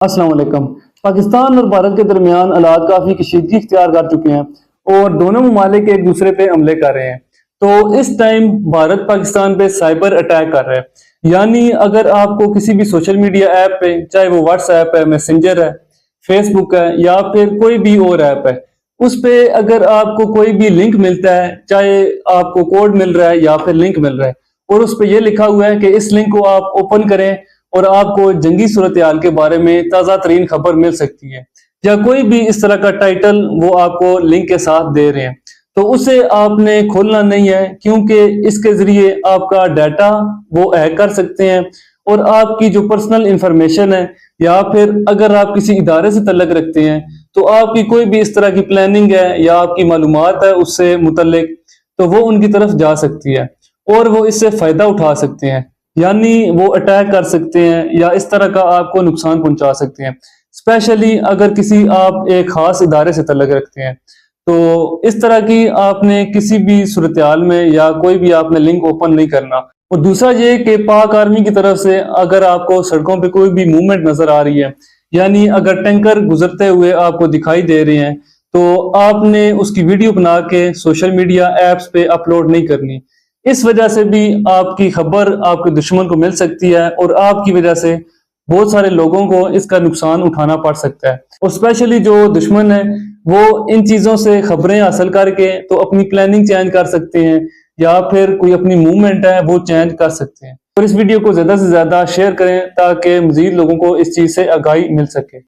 السلام علیکم۔ پاکستان اور بھارت کے درمیان حالات کافی کشیدگی اختیار کر چکے ہیں اور دونوں ممالک ایک دوسرے پہ حملے کر رہے ہیں۔ تو اس ٹائم بھارت پاکستان پہ سائبر اٹیک کر رہا ہے، یعنی اگر آپ کو کسی بھی سوشل میڈیا ایپ پہ، چاہے وہ واٹس ایپ ہے، میسنجر ہے، فیس بک ہے یا پھر کوئی بھی اور ایپ ہے، اس پہ اگر آپ کو کوئی بھی لنک ملتا ہے، چاہے آپ کو کوڈ مل رہا ہے یا پھر لنک مل رہا ہے اور اس پہ یہ لکھا ہوا ہے کہ اس لنک کو آپ اوپن کریں اور آپ کو جنگی صورتحال کے بارے میں تازہ ترین خبر مل سکتی ہے، یا کوئی بھی اس طرح کا ٹائٹل وہ آپ کو لنک کے ساتھ دے رہے ہیں، تو اسے آپ نے کھولنا نہیں ہے، کیونکہ اس کے ذریعے آپ کا ڈیٹا وہ ہیک کر سکتے ہیں اور آپ کی جو پرسنل انفارمیشن ہے یا پھر اگر آپ کسی ادارے سے تعلق رکھتے ہیں تو آپ کی کوئی بھی اس طرح کی پلاننگ ہے یا آپ کی معلومات ہے اس سے متعلق، تو وہ ان کی طرف جا سکتی ہے اور وہ اس سے فائدہ اٹھا سکتے ہیں، یعنی وہ اٹیک کر سکتے ہیں یا اس طرح کا آپ کو نقصان پہنچا سکتے ہیں، اسپیشلی اگر کسی آپ ایک خاص ادارے سے تعلق رکھتے ہیں۔ تو اس طرح کی آپ نے کسی بھی صورتحال میں یا کوئی بھی آپ نے لنک اوپن نہیں کرنا۔ اور دوسرا یہ کہ پاک آرمی کی طرف سے اگر آپ کو سڑکوں پہ کوئی بھی موومنٹ نظر آ رہی ہے، یعنی اگر ٹینکر گزرتے ہوئے آپ کو دکھائی دے رہے ہیں، تو آپ نے اس کی ویڈیو بنا کے سوشل میڈیا ایپس پہ اپلوڈ نہیں کرنی۔ اس وجہ سے بھی آپ کی خبر آپ کے دشمن کو مل سکتی ہے اور آپ کی وجہ سے بہت سارے لوگوں کو اس کا نقصان اٹھانا پڑ سکتا ہے، اور اسپیشلی جو دشمن ہے وہ ان چیزوں سے خبریں حاصل کر کے تو اپنی پلاننگ چینج کر سکتے ہیں یا پھر کوئی اپنی موومنٹ ہے وہ چینج کر سکتے ہیں۔ اور اس ویڈیو کو زیادہ سے زیادہ شیئر کریں تاکہ مزید لوگوں کو اس چیز سے آگاہی مل سکے۔